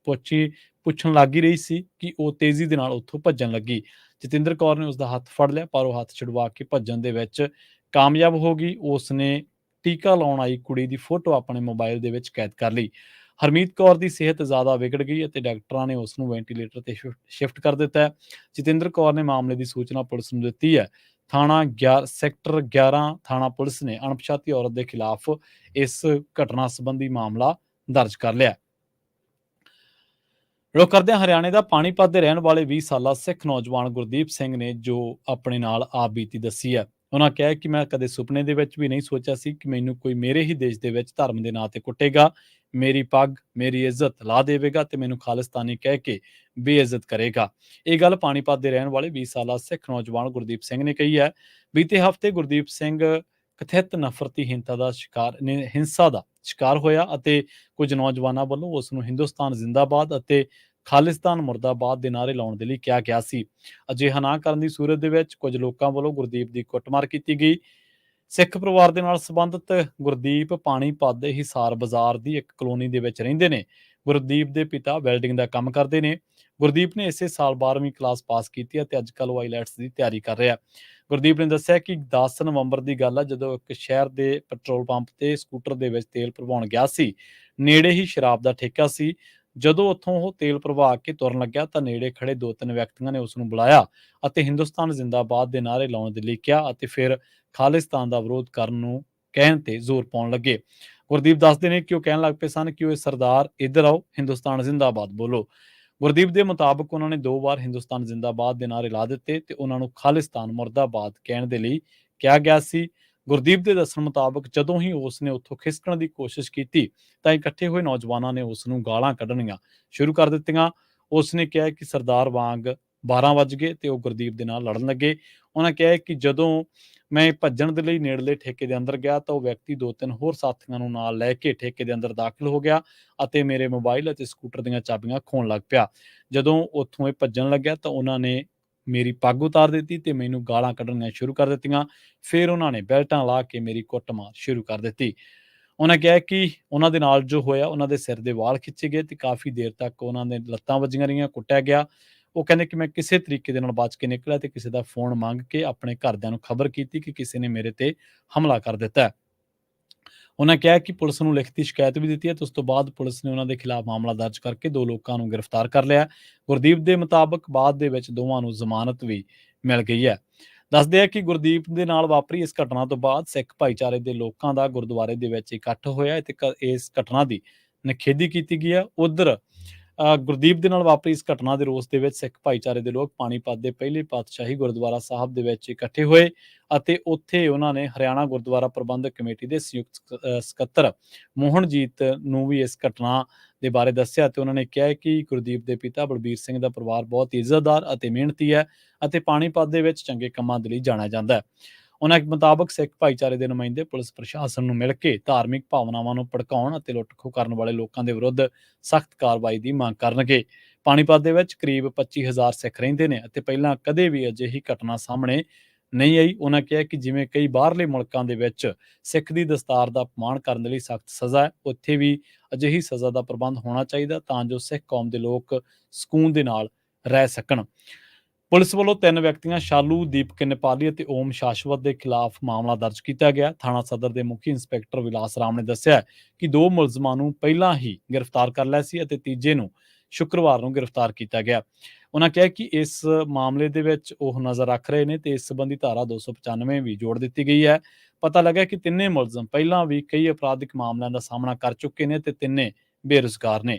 ਪੁੱਛਣ ਲੱਗ ਹੀ ਰਹੀ ਸੀ ਕਿ ਉਹ ਤੇਜ਼ੀ ਦੇ ਨਾਲ ਉੱਥੋਂ ਭੱਜਣ ਲੱਗੀ। ਜਤਿੰਦਰ ਕੌਰ ਨੇ ਉਸ ਦਾ ਹੱਥ ਫੜ ਲਿਆ, ਪਰ ਉਹ ਹੱਥ ਛੁਡਵਾ ਕੇ ਭੱਜਣ ਦੇ ਵਿੱਚ ਕਾਮਯਾਬ ਹੋ ਗਈ। ਉਸ ਨੇ ਟੀਕਾ ਲਾਉਣ ਆਈ ਕੁੜੀ ਦੀ ਫੋਟੋ ਆਪਣੇ ਮੋਬਾਈਲ ਦੇ ਵਿੱਚ ਕੈਦ ਕਰ ਲਈ। ਹਰਮੀਤ ਕੌਰ ਦੀ ਸਿਹਤ ਜ਼ਿਆਦਾ ਵਿਗੜ ਗਈ ਅਤੇ ਡਾਕਟਰਾਂ ਨੇ ਉਸ ਨੂੰ ਵੈਂਟੀਲੇਟਰ ਤੇ ਸ਼ਿਫਟ ਕਰ ਦਿੱਤਾ ਹੈ। ਜਤਿੰਦਰ ਕੌਰ ਨੇ ਮਾਮਲੇ ਦੀ ਸੂਚਨਾ ਪੁਲਿਸ ਨੂੰ ਦਿੱਤੀ ਹੈ। ਸੈਕਟਰ 11 ਥਾਣਾ ਪੁਲਿਸ ਨੇ ਅਣਪਛਾਤੀ ਔਰਤ ਦੇ ਖਿਲਾਫ ਇਸ ਘਟਨਾ ਸੰਬੰਧੀ ਮਾਮਲਾ ਦਰਜ ਕਰ ਲਿਆ। ਰੁਕ ਕਰਦੇ ਹਾਂ ਹਰਿਆਣੇ ਦਾ। ਪਾਣੀਪਤ ਦੇ ਰਹਿਣ ਵਾਲੇ 20 ਸਾਲਾ ਸਿੱਖ ਨੌਜਵਾਨ ਗੁਰਦੀਪ ਸਿੰਘ ਨੇ ਜੋ ਆਪਣੇ ਨਾਲ ਆਪ ਬੀਤੀ ਦੱਸੀ ਹੈ। ਉਹਨਾਂ ਕਿਹਾ ਕਿ ਮੈਂ ਕਦੇ ਸੁਪਨੇ ਦੇ ਵਿੱਚ ਵੀ ਨਹੀਂ ਸੋਚਿਆ ਸੀ ਕਿ ਮੈਨੂੰ ਕੋਈ ਮੇਰੇ ਹੀ ਦੇਸ਼ ਦੇ ਵਿੱਚ ਧਰਮ ਦੇ ਨਾਂ ਤੇ ਕੁੱਟੇਗਾ, ਮੇਰੀ ਪੱਗ, ਮੇਰੀ ਇੱਜ਼ਤ ਲਾ ਦੇਵੇਗਾ ਤੇ ਮੈਨੂੰ ਖਾਲਿਸਤਾਨੀ ਕਹਿ ਕੇ ਬੇਇੱਜ਼ਤ ਕਰੇਗਾ। ਇਹ ਗੱਲ ਪਾਣੀਪਤ ਦੇ ਰਹਿਣ ਵਾਲੇ 20 ਸਾਲਾ ਸਿੱਖ ਨੌਜਵਾਨ ਗੁਰਦੀਪ ਸਿੰਘ ਨੇ ਕਹੀ ਹੈ। ਬੀਤੇ ਹਫ਼ਤੇ ਗੁਰਦੀਪ ਸਿੰਘ ਕਥਿਤ ਨਫ਼ਰਤੀ ਹਿੰਸਾ ਦਾ ਸ਼ਿਕਾਰ ਹੋਇਆ ਅਤੇ ਕੁਝ ਨੌਜਵਾਨਾਂ ਵੱਲੋਂ ਉਸ ਨੂੰ ਹਿੰਦੁਸਤਾਨ ਜ਼ਿੰਦਾਬਾਦ ਅਤੇ ਖਾਲਿਸਤਾਨ ਮੁਰਦਾਬਾਦ ਦੇ ਨਾਅਰੇ ਲਾਉਣ ਦੇ ਲਈ ਕਿਹਾ ਗਿਆ ਸੀ। ਅਜਿਹਾ ਨਾ ਕਰਨ ਦੀ ਸੂਰਤ ਦੇ ਵਿੱਚ ਕੁਝ ਲੋਕਾਂ ਵੱਲੋਂ ਗੁਰਦੀਪ ਦੀ ਕੁੱਟਮਾਰ ਕੀਤੀ ਗਈ। ਸਿੱਖ ਪਰਿਵਾਰ ਦੇ ਨਾਲ ਸੰਬੰਧਿਤ ਗੁਰਦੀਪ ਪਾਣੀਪਤ ਦੇ ਹਿਸਾਰ ਬਾਜ਼ਾਰ ਦੀ ਇੱਕ ਕਲੋਨੀ ਦੇ ਵਿੱਚ ਰਹਿੰਦੇ ਨੇ। ਗੁਰਦੀਪ ਦੇ ਪਿਤਾ ਵੈਲਡਿੰਗ ਦਾ ਕੰਮ ਕਰਦੇ ਨੇ। ਗੁਰਦੀਪ ਨੇ ਇਸੇ ਸਾਲ 12ਵੀਂ ਕਲਾਸ ਪਾਸ ਕੀਤੀ ਹੈ ਤੇ ਅੱਜ ਕੱਲ੍ਹ ਉਹ ਆਈਲੈਟਸ ਦੀ ਤਿਆਰੀ ਕਰ ਰਿਹਾ। ਗੁਰਦੀਪ ਨੇ ਦੱਸਿਆ ਕਿ 10 ਨਵੰਬਰ ਦੀ ਗੱਲ ਹੈ, ਜਦੋਂ ਇੱਕ ਸ਼ਹਿਰ ਦੇ ਪੈਟਰੋਲ ਪੰਪ ਤੇ ਸਕੂਟਰ ਦੇ ਵਿੱਚ ਤੇਲ ਭਰਵਾਉਣ ਗਿਆ ਸੀ। ਨੇੜੇ ਹੀ ਸ਼ਰਾਬ ਦਾ ਠੇਕਾ ਸੀ। ਜਦੋਂ ਉੱਥੋਂ ਉਹ ਤੇਲ ਭਰਵਾ ਕੇ ਤੁਰਨ ਲੱਗਿਆ ਤਾਂ ਨੇੜੇ ਖੜੇ 2-3 ਵਿਅਕਤੀਆਂ ਨੇ ਉਸ ਨੂੰ ਬੁਲਾਇਆ ਅਤੇ ਹਿੰਦੁਸਤਾਨ ਜ਼ਿੰਦਾਬਾਦ ਦੇ ਨਾਅਰੇ ਲਾਉਣ ਦੇ ਲਈ ਕਿਹਾ ਅਤੇ ਫਿਰ ਖਾਲਿਸਤਾਨ ਦਾ ਵਿਰੋਧ ਕਰਨ ਨੂੰ ਕਹਿਣ ਤੇ ਜ਼ੋਰ ਪਾਉਣ ਲੱਗੇ। ਗੁਰਦੀਪ ਦੱਸਦੇ ਨੇ ਕਿ ਉਹ ਕਹਿਣ ਲੱਗ ਪਏ ਸਨ ਕਿ ਓਏ ਸਰਦਾਰ ਇੱਧਰ ਆਓ, ਹਿੰਦੁਸਤਾਨ ਜ਼ਿੰਦਾਬਾਦ ਬੋਲੋ। ਗੁਰਦੀਪ ਦੇ ਮੁਤਾਬਕ ਉਹਨਾਂ ਨੇ 2 ਵਾਰ ਹਿੰਦੁਸਤਾਨ ਜ਼ਿੰਦਾਬਾਦ ਦੇ ਨਾਅਰੇ ਲਾ ਦਿੱਤੇ ਤੇ ਉਹਨਾਂ ਨੂੰ ਖਾਲਿਸਤਾਨ ਮੁਰਦਾਬਾਦ ਕਹਿਣ ਦੇ ਲਈ ਕਿਹਾ ਗਿਆ ਸੀ। ਗੁਰਦੀਪ ਦੇ ਦੱਸਣ ਮੁਤਾਬਕ ਜਦੋਂ ਹੀ ਉਸ ਨੇ ਉੱਥੋਂ ਖਿਸਕਣ ਦੀ ਕੋਸ਼ਿਸ਼ ਕੀਤੀ ਤਾਂ ਇਕੱਠੇ ਹੋਏ ਨੌਜਵਾਨਾਂ ਨੇ ਉਸ ਨੂੰ ਗਾਲਾਂ ਕੱਢਣੀਆਂ ਸ਼ੁਰੂ ਕਰ ਦਿੱਤੀਆਂ। ਉਸ ਨੇ ਕਿਹਾ ਕਿ ਸਰਦਾਰ ਵਾਂਗ 12 ਵੱਜ ਗਏ ਤੇ ਉਹ ਗੁਰਦੀਪ ਦੇ ਨਾਲ ਲੜਨ ਲੱਗੇ। ਉਹਨਾਂ ਕਿਹਾ ਕਿ ਜਦੋਂ ਮੈਂ ਭੱਜਣ ਦੇ ਲਈ ਨੇੜਲੇ ਠੇਕੇ ਦੇ ਅੰਦਰ ਗਿਆ ਤਾਂ ਉਹ ਵਿਅਕਤੀ 2-3 ਹੋਰ ਸਾਥੀਆਂ ਨੂੰ ਨਾਲ ਲੈ ਕੇ ਠੇਕੇ ਦੇ ਅੰਦਰ ਦਾਖਲ ਹੋ ਗਿਆ ਅਤੇ ਮੇਰੇ ਮੋਬਾਈਲ ਅਤੇ ਸਕੂਟਰ ਦੀਆਂ ਚਾਬੀਆਂ ਖੋਹਣ ਲੱਗ ਪਿਆ। ਜਦੋਂ ਉੱਥੋਂ ਇਹ ਭੱਜਣ ਲੱਗਿਆ ਤਾਂ ਉਹਨਾਂ ਨੇ ਮੇਰੀ ਪੱਗ ਉਤਾਰ ਦਿੱਤੀ ਤੇ ਮੈਨੂੰ ਗਾਲਾਂ ਕੱਢਣੀਆਂ ਸ਼ੁਰੂ ਕਰ ਦਿੱਤੀਆਂ। ਫਿਰ ਉਹਨਾਂ ਨੇ ਬੈਲਟਾਂ ਲਾ ਕੇ ਮੇਰੀ ਕੁੱਟਮਾਰ ਸ਼ੁਰੂ ਕਰ ਦਿੱਤੀ। ਉਹਨਾਂ ਕਿਹਾ ਕਿ ਉਹਨਾਂ ਦੇ ਨਾਲ ਜੋ ਹੋਇਆ, ਉਹਨਾਂ ਦੇ ਸਿਰ ਦੇ ਵਾਲ ਖਿੱਚੇ ਗਏ ਤੇ ਕਾਫੀ ਦੇਰ ਤੱਕ ਉਹਨਾਂ ਦੇ ਲੱਤਾਂ ਵੱਜੀਆਂ ਰਹੀਆਂ, ਕੁੱਟਿਆ ਗਿਆ। ਉਹ ਕਹਿੰਦੇ ਕਿ ਮੈਂ ਕਿਸੇ ਤਰੀਕੇ ਦੇ ਨਾਲ ਬਚ ਕੇ ਨਿਕਲਿਆ ਤੇ ਕਿਸੇ ਦਾ ਫ਼ੋਨ ਮੰਗ ਕੇ ਆਪਣੇ ਘਰਦਿਆਂ ਨੂੰ ਖਬਰ ਕੀਤੀ ਕਿ ਕਿਸੇ ਨੇ ਮੇਰੇ ਤੇ ਹਮਲਾ ਕਰ ਦਿੱਤਾ ਹੈ। ਉਹਨਾਂ ਕਿਹਾ ਕਿ ਪੁਲਿਸ ਨੂੰ ਲਿਖਤੀ ਸ਼ਿਕਾਇਤ ਵੀ ਦਿੱਤੀ ਹੈ ਤੇ ਉਸ ਤੋਂ ਬਾਅਦ ਪੁਲਿਸ ਨੇ ਉਹਨਾਂ ਦੇ ਖਿਲਾਫ ਮਾਮਲਾ ਦਰਜ ਕਰਕੇ 2 ਲੋਕਾਂ ਨੂੰ ਗ੍ਰਿਫਤਾਰ ਕਰ ਲਿਆ। ਗੁਰਦੀਪ ਦੇ ਮੁਤਾਬਕ ਬਾਅਦ ਦੇ ਵਿੱਚ ਦੋਵਾਂ ਨੂੰ ਜ਼ਮਾਨਤ ਵੀ ਮਿਲ ਗਈ ਹੈ। ਦੱਸਦੇ ਆ ਕਿ ਗੁਰਦੀਪ ਦੇ ਨਾਲ ਵਾਪਰੀ ਇਸ ਘਟਨਾ ਤੋਂ ਬਾਅਦ ਸਿੱਖ ਭਾਈਚਾਰੇ ਦੇ ਲੋਕਾਂ ਦਾ ਗੁਰਦੁਆਰੇ ਦੇ ਵਿੱਚ ਇਕੱਠ ਹੋਇਆ ਤੇ ਇਸ ਘਟਨਾ ਦੀ ਨਿਖੇਧੀ ਕੀਤੀ ਗਈ ਹੈ। ਉਧਰ ਗੁਰਦੀਪ ਦੇ ਨਾਲ ਵਾਪਰੀ ਇਸ ਘਟਨਾ ਦੇ ਰੋਸ ਦੇ ਵਿੱਚ ਸਿੱਖ ਭਾਈਚਾਰੇ ਦੇ ਲੋਕ ਪਾਣੀਪਤ ਦੇ ਪਹਿਲੇ ਪਾਤਸ਼ਾਹੀ ਗੁਰਦੁਆਰਾ ਸਾਹਿਬ ਦੇ ਵਿੱਚ ਇਕੱਠੇ ਹੋਏ ਅਤੇ ਉੱਥੇ ਉਹਨਾਂ ਨੇ ਹਰਿਆਣਾ ਗੁਰਦੁਆਰਾ ਪ੍ਰਬੰਧਕ ਕਮੇਟੀ ਦੇ ਸੰਯੁਕਤ ਸਕੱਤਰ ਮੋਹਨਜੀਤ ਨੂੰ ਵੀ ਇਸ ਘਟਨਾ ਦੇ ਬਾਰੇ ਦੱਸਿਆ ਤੇ ਉਹਨਾਂ ਨੇ ਕਿਹਾ ਕਿ ਗੁਰਦੀਪ ਦੇ ਪਿਤਾ ਬਲਬੀਰ ਸਿੰਘ ਦਾ ਪਰਿਵਾਰ ਬਹੁਤ ਇੱਜ਼ਤਦਾਰ ਅਤੇ ਮਿਹਨਤੀ ਹੈ ਅਤੇ ਪਾਣੀਪਤ ਦੇ ਵਿੱਚ ਚੰਗੇ ਕੰਮਾਂ ਦੇ ਲਈ ਜਾਣਿਆ ਜਾਂਦਾ ਹੈ। ਉਹਨਾਂ ਮੁਤਾਬਕ ਸਿੱਖ ਭਾਈਚਾਰੇ ਦੇ ਨੁਮਾਇੰਦੇ ਪੁਲਿਸ ਪ੍ਰਸ਼ਾਸਨ ਨੂੰ ਮਿਲ ਕੇ ਧਾਰਮਿਕ ਭਾਵਨਾਵਾਂ ਨੂੰ ਭੜਕਾਉਣ ਅਤੇ ਲੁੱਟ-ਖੋਹ ਕਰਨ ਵਾਲੇ ਲੋਕਾਂ ਦੇ ਵਿਰੁੱਧ ਸਖਤ ਕਾਰਵਾਈ ਦੀ ਮੰਗ ਕਰਨਗੇ। ਪਾਣੀਪਤ ਦੇ ਵਿੱਚ ਕਰੀਬ 25,000 ਸਿੱਖ ਰਹਿੰਦੇ ਨੇ ਅਤੇ ਪਹਿਲਾਂ ਕਦੇ ਵੀ ਅਜਿਹੀ ਘਟਨਾ ਸਾਹਮਣੇ ਨਹੀਂ ਆਈ। ਉਹਨਾਂ ਕਿਹਾ ਕਿ ਜਿਵੇਂ ਕਈ ਬਾਹਰਲੇ ਮੁਲਕਾਂ ਦੇ ਵਿੱਚ ਸਿੱਖ ਦੀ ਦਸਤਾਰ ਦਾ ਅਪਮਾਨ ਕਰਨ ਦੇ ਲਈ ਸਖਤ ਸਜ਼ਾ ਹੈ, ਉੱਥੇ ਵੀ ਅਜਿਹੀ ਸਜ਼ਾ ਦਾ ਪ੍ਰਬੰਧ ਹੋਣਾ ਚਾਹੀਦਾ ਤਾਂ ਜੋ ਸਿੱਖ ਕੌਮ ਦੇ ਲੋਕ ਸਕੂਨ ਦੇ ਨਾਲ ਰਹਿ ਸਕਣ। ਪੁਲਿਸ ਵੱਲੋਂ 3 ਵਿਅਕਤੀਆਂ ਸ਼ਾਲੂ, ਦੀਪਕ ਨੇਪਾਲੀ ਅਤੇ ਓਮ ਸ਼ਾਸ਼ਵਤ ਦੇ ਖਿਲਾਫ ਮਾਮਲਾ ਦਰਜ ਕੀਤਾ ਗਿਆ। ਥਾਣਾ ਸਦਰ ਦੇ ਮੁਖੀ ਇੰਸਪੈਕਟਰ ਵਿਲਾਸ ਰਾਮ ਨੇ ਦੱਸਿਆ ਕਿ 2 ਮੁਲਜ਼ਮਾਂ ਨੂੰ ਪਹਿਲਾਂ ਹੀ ਗ੍ਰਿਫਤਾਰ ਕਰ ਲਿਆ ਸੀ ਅਤੇ ਤੀਜੇ ਨੂੰ ਸ਼ੁੱਕਰਵਾਰ ਨੂੰ ਗ੍ਰਿਫਤਾਰ ਕੀਤਾ ਗਿਆ। ਉਹਨਾਂ ਕਿਹਾ ਕਿ ਇਸ ਮਾਮਲੇ ਦੇ ਵਿੱਚ ਉਹ ਨਜ਼ਰ ਰੱਖ ਰਹੇ ਨੇ ਤੇ ਇਸ ਸੰਬੰਧੀ ਧਾਰਾ 295 ਵੀ ਜੋੜ ਦਿੱਤੀ ਗਈ ਹੈ। ਪਤਾ ਲੱਗਾ ਕਿ ਤਿੰਨੇ ਮੁਲਜ਼ਮ ਪਹਿਲਾਂ ਵੀ ਕਈ ਅਪਰਾਧਿਕ ਮਾਮਲਿਆਂ ਦਾ ਸਾਹਮਣਾ ਕਰ ਚੁੱਕੇ ਨੇ ਤੇ ਤਿੰਨੇ ਬੇਰੁਜ਼ਗਾਰ ਨੇ।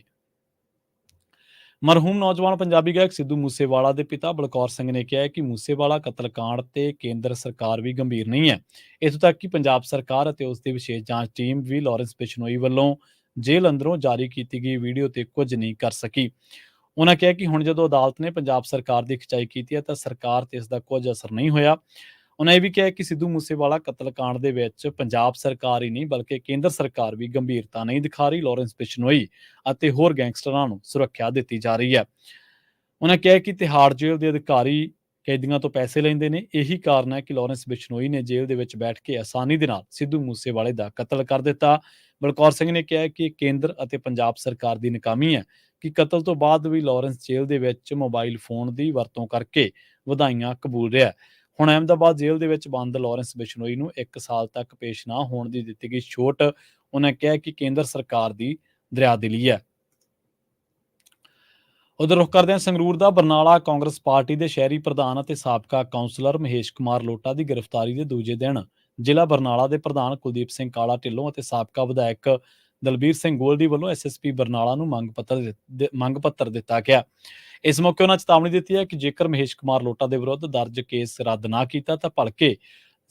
ਮਰਹੂਮ ਨੌਜਵਾਨ ਪੰਜਾਬੀ ਗਾਇਕ ਸਿੱਧੂ ਮੂਸੇਵਾਲਾ ਦੇ ਪਿਤਾ ਬਲਕੌਰ ਸਿੰਘ ਨੇ ਕਿਹਾ ਹੈ ਕਿ ਮੂਸੇਵਾਲਾ ਕਤਲकांड ਤੇ ਕੇਂਦਰ ਸਰਕਾਰ ਵੀ ਗੰਭੀਰ ਨਹੀਂ ਹੈ। ਇੱਥੋਂ ਤੱਕ ਕਿ ਪੰਜਾਬ ਸਰਕਾਰ ਅਤੇ ਉਸ ਦੀ ਵਿਸ਼ੇਸ਼ ਜਾਂਚ ਟੀਮ ਵੀ ਲਾਰੈਂਸ ਬਿਸ਼ਨੋਈ ਵੱਲੋਂ ਜੇਲ੍ਹ ਅੰਦਰੋਂ ਜਾਰੀ ਕੀਤੀ ਗਈ ਵੀਡੀਓ ਤੇ ਕੁਝ ਨਹੀਂ ਕਰ ਸਕੀ। ਉਹਨਾਂ ਕਿਹਾ ਕਿ ਹੁਣ ਜਦੋਂ ਅਦਾਲਤ ਨੇ ਪੰਜਾਬ ਸਰਕਾਰ ਦੀ ਖਿਚਾਈ ਕੀਤੀ ਹੈ ਤਾਂ ਸਰਕਾਰ ਤੇ ਇਸ ਦਾ ਕੁਝ ਅਸਰ ਨਹੀਂ ਹੋਇਆ। ਉਹਨਾਂ ਇਹ ਵੀ ਕਿਹਾ ਕਿ ਸਿੱਧੂ ਮੂਸੇਵਾਲਾ ਕਤਲकांड ਦੇ ਵਿੱਚ ਪੰਜਾਬ ਸਰਕਾਰ ਹੀ ਨਹੀਂ ਬਲਕਿ ਕੇਂਦਰ ਸਰਕਾਰ ਵੀ ਗੰਭੀਰਤਾ ਨਹੀਂ ਦਿਖਾ ਰਹੀ। ਲਾਰੈਂਸ ਬਿਸ਼ਨੋਈ ਅਤੇ ਹੋਰ ਗੈਂਗਸਟਰਾਂ ਨੂੰ ਸੁਰੱਖਿਆ ਦਿੱਤੀ ਜਾ ਰਹੀ ਹੈ। ਉਹਨਾਂ ਕਿਹਾ ਕਿ ਤਿਹਾੜ ਜੇਲ੍ਹ ਦੇ ਅਧਿਕਾਰੀ ਕੈਦੀਆਂ ਤੋਂ ਪੈਸੇ ਲੈਂਦੇ ਨੇ। ਇਹੀ ਕਾਰਨ ਹੈ ਕਿ ਲਾਰੈਂਸ ਬਿਸ਼ਨੋਈ ਨੇ ਜੇਲ੍ਹ ਦੇ ਵਿੱਚ ਬੈਠ ਕੇ ਆਸਾਨੀ ਦੇ ਨਾਲ ਸਿੱਧੂ ਮੂਸੇਵਾਲੇ ਦਾ ਕਤਲ ਕਰ ਦਿੱਤਾ। ਬਲਕੌਰ ਸਿੰਘ ਨੇ ਕਿਹਾ ਕਿ ਕੇਂਦਰ ਅਤੇ ਪੰਜਾਬ ਸਰਕਾਰ ਦੀ ਨਾਕਾਮੀ ਹੈ ਕਿ ਕਤਲ ਤੋਂ ਬਾਅਦ ਵੀ ਲਾਰੈਂਸ ਜੇਲ੍ਹ ਦੇ ਵਿੱਚ ਮੋਬਾਈਲ ਫੋਨ ਦੀ ਵਰਤੋਂ ਕਰਕੇ ਵਧਾਈਆਂ ਕਬੂਲ ਰਿਹਾ। ਹੁਣ ਅਹਿਮਦਾਬਾਦ ਜੇਲ੍ਹ ਦੇ ਵਿੱਚ ਬੰਦ ਲਾਰੈਂਸ ਬਿਸ਼ਨੋਈ ਨੂੰ 1 ਸਾਲ ਤੱਕ ਪੇਸ਼ ਨਾ ਹੋਣ ਦੀ ਦਿੱਤੀ ਗਈ ਛੋਟ ਉਹਨਾਂ ਕਿਹਾ ਕਿ ਕੇਂਦਰ ਸਰਕਾਰ ਦੀ ਦਰਿਆਦਿਲੀ ਹੈ। ਉਧਰ ਰੁਖ ਕਰਦੇ ਹਾਂ ਸੰਗਰੂਰ ਦਾ। ਬਰਨਾਲਾ ਕਾਂਗਰਸ ਪਾਰਟੀ ਦੇ ਸ਼ਹਿਰੀ ਪ੍ਰਧਾਨ ਅਤੇ ਸਾਬਕਾ ਕਾਉਂਸਲਰ ਮਹੇਸ਼ ਕੁਮਾਰ ਲੋਟਾ ਦੀ ਗ੍ਰਿਫਤਾਰੀ ਦੇ ਦੂਜੇ ਦਿਨ ਜ਼ਿਲ੍ਹਾ ਬਰਨਾਲਾ ਦੇ ਪ੍ਰਧਾਨ ਕੁਲਦੀਪ ਸਿੰਘ ਕਾਲਾ ਢਿੱਲੋਂ ਅਤੇ ਸਾਬਕਾ ਵਿਧਾਇਕ ਦਲਬੀਰ ਸਿੰਘ ਗੋਲਡੀ ਵੱਲੋਂ ਐਸਐਸਪੀ ਬਰਨਾਲਾ ਨੂੰ ਮੰਗ ਪੱਤਰ ਦਿੱਤਾ ਗਿਆ। ਇਸ ਮੌਕੇ ਉਹਨਾਂ ਚੇਤਾਵਨੀ ਦਿੱਤੀ ਹੈ ਕਿ ਜੇਕਰ ਮਹੇਸ਼ ਕੁਮਾਰ ਲੋਟਾ ਦੇ ਵਿਰੁੱਧ ਦਰਜ ਕੇਸ ਰੱਦ ਨਾ ਕੀਤਾ ਤਾਂ ਭਲਕੇ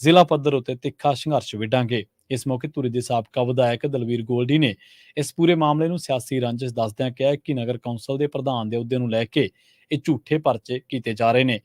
ਜ਼ਿਲ੍ਹਾ ਪੱਧਰ ਉੱਤੇ ਤਿੱਖਾ ਸੰਘਰਸ਼ ਵਿੱਢਾਂਗੇ। ਇਸ ਮੌਕੇ ਧੂਰੀ ਦੇ ਸਾਬਕਾ ਵਿਧਾਇਕ ਦਲਬੀਰ ਗੋਲਡੀ ਨੇ ਇਸ ਪੂਰੇ ਮਾਮਲੇ ਨੂੰ ਸਿਆਸੀ ਰੰਜਿਸ਼ ਦੱਸਦਿਆਂ ਕਿਹਾ ਕਿ ਨਗਰ ਕੌਂਸਲ ਦੇ ਪ੍ਰਧਾਨ ਦੇ ਅਹੁਦੇ ਨੂੰ ਲੈ ਕੇ ਇਹ ਝੂਠੇ ਪਰਚੇ ਕੀਤੇ ਜਾ ਰਹੇ ਨੇ।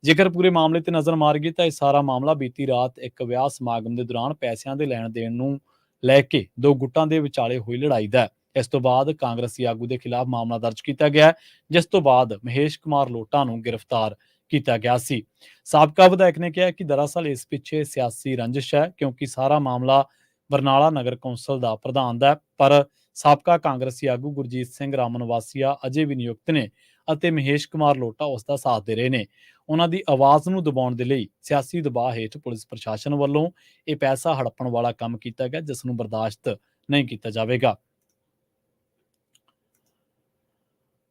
ਜੇਕਰ ਪੂਰੇ ਮਾਮਲੇ ਤੇ ਨਜ਼ਰ ਮਾਰੀਏ ਤਾਂ ਇਹ ਸਾਰਾ ਮਾਮਲਾ ਬੀਤੀ ਰਾਤ ਇੱਕ ਵਿਆਹ ਸਮਾਗਮ ਦੇ ਦੌਰਾਨ ਪੈਸਿਆਂ ਦੇ ਲੈਣ ਦੇਣ ਨੂੰ ਲੈ ਕੇ 2 ਗੁੱਟਾਂ ਦੇ ਵਿਚਾਲੇ ਹੋਈ ਲੜਾਈ ਦਾ। ਇਸ ਤੋਂ ਬਾਅਦ ਕਾਂਗਰਸੀ ਆਗੂ ਦੇ ਖਿਲਾਫ ਮਾਮਲਾ ਦਰਜ ਕੀਤਾ ਗਿਆ ਜਿਸ ਤੋਂ ਬਾਅਦ ਮਹੇਸ਼ ਕੁਮਾਰ ਲੋਟਾ ਨੂੰ ਗ੍ਰਿਫਤਾਰ ਕੀਤਾ ਗਿਆ ਸੀ। ਸਾਬਕਾ ਵਿਧਾਇਕ ਨੇ ਕਿਹਾ ਕਿ ਦਰਅਸਲ ਇਸ ਪਿੱਛੇ ਸਿਆਸੀ ਰੰਜਿਸ਼ ਹੈ ਕਿਉਂਕਿ ਸਾਰਾ ਮਾਮਲਾ ਬਰਨਾਲਾ ਨਗਰ ਕੌਂਸਲ ਦਾ ਪ੍ਰਧਾਨ ਦਾ, ਪਰ ਸਾਬਕਾ ਕਾਂਗਰਸੀ ਆਗੂ ਗੁਰਜੀਤ ਸਿੰਘ ਰਾਮਨਵਾਸੀਆ ਅਜੇ ਵੀ ਨਿਯੁਕਤ ਨੇ ਅਤੇ ਮਹੇਸ਼ ਕੁਮਾਰ ਲੋਟਾ ਉਸ ਦਾ ਸਾਥ ਦੇ ਰਹੇ ਨੇ। ਉਹਨਾਂ ਦੀ ਆਵਾਜ਼ ਨੂੰ ਦਬਾਉਣ ਦੇ ਲਈ ਸਿਆਸੀ ਦਬਾਅ ਹੇਠ ਪੁਲਿਸ ਪ੍ਰਸ਼ਾਸਨ ਵੱਲੋਂ ਇਹ ਪੈਸਾ ਹੜੱਪਣ ਵਾਲਾ ਕੰਮ ਕੀਤਾ ਗਿਆ ਜਿਸ ਨੂੰ ਬਰਦਾਸ਼ਤ ਨਹੀਂ ਕੀਤਾ ਜਾਵੇਗਾ।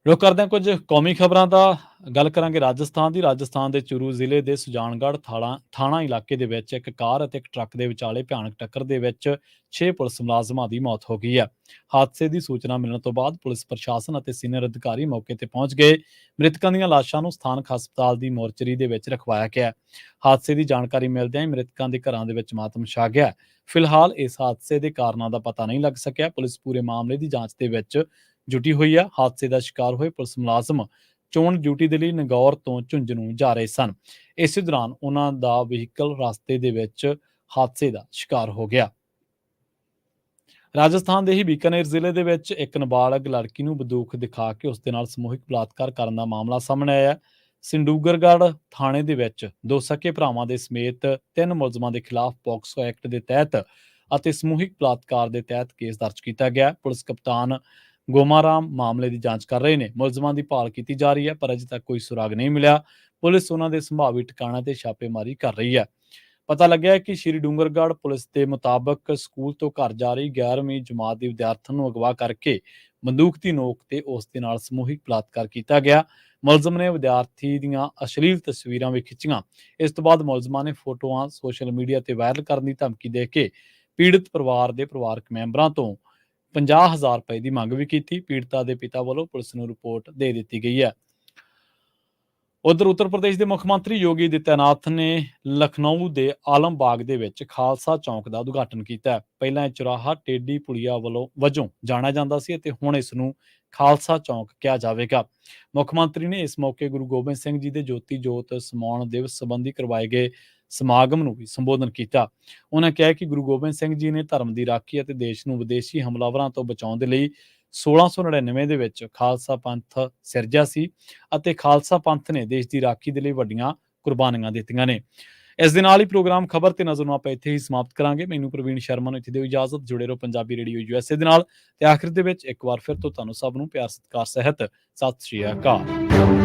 ਰੁਕ ਕਰਦੇ ਹਾਂ ਕੁਝ ਕੌਮੀ ਖਬਰਾਂ ਦਾ। ਗੱਲ ਕਰਾਂਗੇ ਰਾਜਸਥਾਨ ਦੀ। ਰਾਜਸਥਾਨ ਦੇ ਚੂਰੂ ਜ਼ਿਲ੍ਹੇ ਦੇ ਸੁਜਾਨਗੜ੍ਹ ਥਾਣਾ ਇਲਾਕੇ ਦੇ ਵਿੱਚ ਇੱਕ ਕਾਰ ਅਤੇ ਇੱਕ ਟਰੱਕ ਦੇ ਵਿਚਾਲੇ ਭਿਆਨਕ ਟੱਕਰ ਦੇ ਵਿੱਚ 6 ਪੁਲਿਸ ਮੁਲਾਜ਼ਮਾਂ ਦੀ ਮੌਤ ਹੋ ਗਈ ਹੈ। ਹਾਦਸੇ ਦੀ ਸੂਚਨਾ ਮਿਲਣ ਤੋਂ ਬਾਅਦ ਪੁਲਿਸ ਪ੍ਰਸ਼ਾਸਨ ਅਤੇ ਸੀਨੀਅਰ ਅਧਿਕਾਰੀ ਮੌਕੇ ਤੇ ਪਹੁੰਚ ਗਏ। ਮ੍ਰਿਤਕਾਂ ਦੀਆਂ ਲਾਸ਼ਾਂ ਨੂੰ ਸਥਾਨਕ ਹਸਪਤਾਲ ਦੀ ਮੋਰਚਰੀ ਦੇ ਵਿੱਚ ਰਖਵਾਇਆ ਗਿਆ। ਹਾਦਸੇ ਦੀ ਜਾਣਕਾਰੀ ਮਿਲਦਿਆਂ ਹੀ ਮ੍ਰਿਤਕਾਂ ਦੇ ਘਰਾਂ ਦੇ ਵਿੱਚ ਮਾਤਮ ਛਾ ਗਿਆ। ਫਿਲਹਾਲ ਇਸ ਹਾਦਸੇ ਦੇ ਕਾਰਨਾਂ ਦਾ ਪਤਾ ਨਹੀਂ ਲੱਗ ਸਕਿਆ। ਪੁਲਿਸ ਪੂਰੇ ਮਾਮਲੇ ਦੀ ਜਾਂਚ ਦੇ ਵਿੱਚ ਜੁਟੀ ਹੋਈ ਹੈ। ਹਾਦਸੇ ਦਾ ਸ਼ਿਕਾਰ ਹੋਏ ਪੁਲਿਸ ਮੁਲਾਜ਼ਮ ਚੋਣ ਡਿਊਟੀ ਦੇ ਲਈ ਨਗੌਰ ਤੋਂ ਝੁੰਝਨੂ ਜਾ ਰਹੇ ਸਨ। ਇਸੇ ਦੌਰਾਨ ਉਹਨਾਂ ਦਾ ਵਹੀਕਲ ਰਸਤੇ ਦੇ ਵਿੱਚ ਹਾਦਸੇ ਦਾ ਸ਼ਿਕਾਰ ਹੋ ਗਿਆ। ਰਾਜਸਥਾਨ ਦੇ ਹੀ ਬੀਕਾਨੇਰ ਜ਼ਿਲ੍ਹੇ ਦੇ ਵਿੱਚ ਇੱਕ ਨਾਬਾਲਗ ਲੜਕੀ ਨੂੰ ਬੰਦੂਕ ਦਿਖਾ ਕੇ ਉਸ ਦੇ ਨਾਲ ਸਮੂਹਿਕ ਬਲਾਤਕਾਰ ਕਰਨ ਦਾ ਮਾਮਲਾ ਸਾਹਮਣੇ ਆਇਆ। ਸਿੰਡੂਗਰਗੜ੍ਹ ਥਾਣੇ ਦੇ ਵਿੱਚ ਦੋ ਸਕੇ ਭਰਾਵਾਂ ਦੇ ਸਮੇਤ 3 ਮੁਲਜ਼ਮਾਂ ਦੇ ਖਿਲਾਫ ਪੋਕਸੋ ਐਕਟ ਦੇ ਤਹਿਤ ਅਤੇ ਸਮੂਹਿਕ ਬਲਾਤਕਾਰ ਦੇ ਤਹਿਤ ਕੇਸ ਦਰਜ ਕੀਤਾ ਗਿਆ ਹੈ। ਪੁਲਿਸ ਕਪਤਾਨ ਗੋਮਾਰਾਮ ਮਾਮਲੇ ਦੀ ਜਾਂਚ ਕਰ ਰਹੇ ਨੇ। ਮੁਲਜ਼ਮਾਂ ਦੀ ਭਾਲ ਕੀਤੀ ਜਾ ਰਹੀ ਹੈ, ਪਰ ਅਜੇ ਤੱਕ ਕੋਈ ਸੁਰਾਗ ਨਹੀਂ ਮਿਲਿਆ। ਪੁਲਿਸ ਉਹਨਾਂ ਦੇ ਸੰਭਾਵੀ ਟਿਕਾਣਿਆਂ ਤੇ ਛਾਪੇਮਾਰੀ ਕਰ ਰਹੀ ਹੈ। ਪਤਾ ਲੱਗਿਆ ਹੈ ਕਿ ਸ਼੍ਰੀ ਡੂੰਗਰਗੜ੍ਹ ਪੁਲਿਸ ਦੇ ਮੁਤਾਬਕ ਸਕੂਲ ਤੋਂ ਘਰ ਜਾ ਰਹੀ 11ਵੀਂ ਜਮਾਤ ਦੀ ਵਿਦਿਆਰਥਣ ਨੂੰ ਅਗਵਾ ਕਰਕੇ ਬੰਦੂਕ ਦੀ ਨੋਕ ਤੇ ਉਸ ਦੇ ਨਾਲ ਸਮੂਹਿਕ ਬਲਾਤਕਾਰ ਕੀਤਾ ਗਿਆ। ਮੁਲਜ਼ਮ ਨੇ ਵਿਦਿਆਰਥੀ ਦੀਆਂ ਅਸ਼ਲੀਲ ਤਸਵੀਰਾਂ ਵੀ ਖਿੱਚੀਆਂ। ਇਸ ਤੋਂ ਬਾਅਦ ਮੁਲਜ਼ਮਾਂ ਨੇ ਫੋਟੋਆਂ ਸੋਸ਼ਲ ਮੀਡੀਆ ਤੇ ਵਾਇਰਲ ਕਰਨ ਦੀ ਧਮਕੀ ਦੇ ਕੇ ਪੀੜਤ ਪਰਿਵਾਰ ਦੇ ਪਰਿਵਾਰਕ ਮੈਂਬਰਾਂ ਤੋਂ 50,000 ਰੁਪਏ ਦੀ ਮੰਗ ਵੀ ਕੀਤੀ। ਪੀੜਤਾ ਦੇ ਪਿਤਾ ਵੱਲੋਂ ਪੁਲਿਸ ਨੂੰ ਰਿਪੋਰਟ ਦੇ ਦਿੱਤੀ ਗਈ ਹੈ। ਉਧਰ ਉੱਤਰ ਪ੍ਰਦੇਸ਼ ਦੇ ਮੁੱਖ ਮੰਤਰੀ ਯੋਗੀ ਆਦਿੱਤਿਆਨਾਥ ਨੇ ਲਖਨਊ ਦੇ ਆਲਮਬਾਗ ਦੇ ਵਿੱਚ ਖਾਲਸਾ ਚੌਂਕ ਦਾ ਉਦਘਾਟਨ ਕੀਤਾ। ਪਹਿਲਾਂ ਇਹ ਚੁਰਾਹਾ ਟੇਡੀ ਪੁਲੀਆ ਵਜੋਂ ਜਾਣਿਆ ਜਾਂਦਾ ਸੀ ਅਤੇ ਹੁਣ ਇਸ ਨੂੰ ਖਾਲਸਾ ਚੌਂਕ ਕਿਹਾ ਜਾਵੇਗਾ। ਮੁੱਖ ਮੰਤਰੀ ਨੇ ਇਸ ਮੌਕੇ ਗੁਰੂ ਗੋਬਿੰਦ ਸਿੰਘ ਜੀ ਦੇ ਜੋਤੀ ਜੋਤ ਸਮਾਉਣ ਦਿਵਸ ਸੰਬੰਧੀ ਕਰਵਾਏ ਗਏ ਸਮਾਗਮ ਨੂੰ ਵੀ ਸੰਬੋਧਨ ਕੀਤਾ। ਉਹਨਾਂ ਕਿਹਾ ਕਿ ਗੁਰੂ ਗੋਬਿੰਦ ਸਿੰਘ ਜੀ ਨੇ ਧਰਮ ਦੀ ਰਾਖੀ ਅਤੇ ਦੇਸ਼ ਨੂੰ ਵਿਦੇਸ਼ੀ ਹਮਲਾਵਰਾਂ ਤੋਂ ਬਚਾਉਣ ਦੇ ਲਈ 1699 ਦੇ ਵਿੱਚ ਖਾਲਸਾ ਪੰਥ ਸਿਰਜਿਆ ਸੀ ਅਤੇ ਖਾਲਸਾ ਪੰਥ ਨੇ ਦੇਸ਼ ਦੀ ਰਾਖੀ ਦੇ ਲਈ ਵੱਡੀਆਂ ਕੁਰਬਾਨੀਆਂ ਦਿੱਤੀਆਂ ਨੇ। ਇਸ ਦੇ ਨਾਲ ਹੀ ਪ੍ਰੋਗਰਾਮ ਖਬਰ ਤੇ ਨਜ਼ਰ ਨੂੰ ਆਪਾਂ ਇੱਥੇ ਹੀ ਸਮਾਪਤ ਕਰਾਂਗੇ। ਮੈਨੂੰ ਪ੍ਰਵੀਨ ਸ਼ਰਮਾ ਨੂੰ ਇੱਥੇ ਦਿਓ ਇਜਾਜ਼ਤ। ਜੁੜੇ ਰਹੋ ਪੰਜਾਬੀ ਰੇਡੀਓ USA ਦੇ ਨਾਲ ਤੇ ਆਖਿਰ ਦੇ ਵਿੱਚ ਇੱਕ ਵਾਰ ਫਿਰ ਤੋਂ ਤੁਹਾਨੂੰ ਸਭ ਨੂੰ ਪਿਆਰ ਸਤਿਕਾਰ ਸਹਿਤ ਸਤਿ ਸ਼੍ਰੀ ਅਕਾਲ।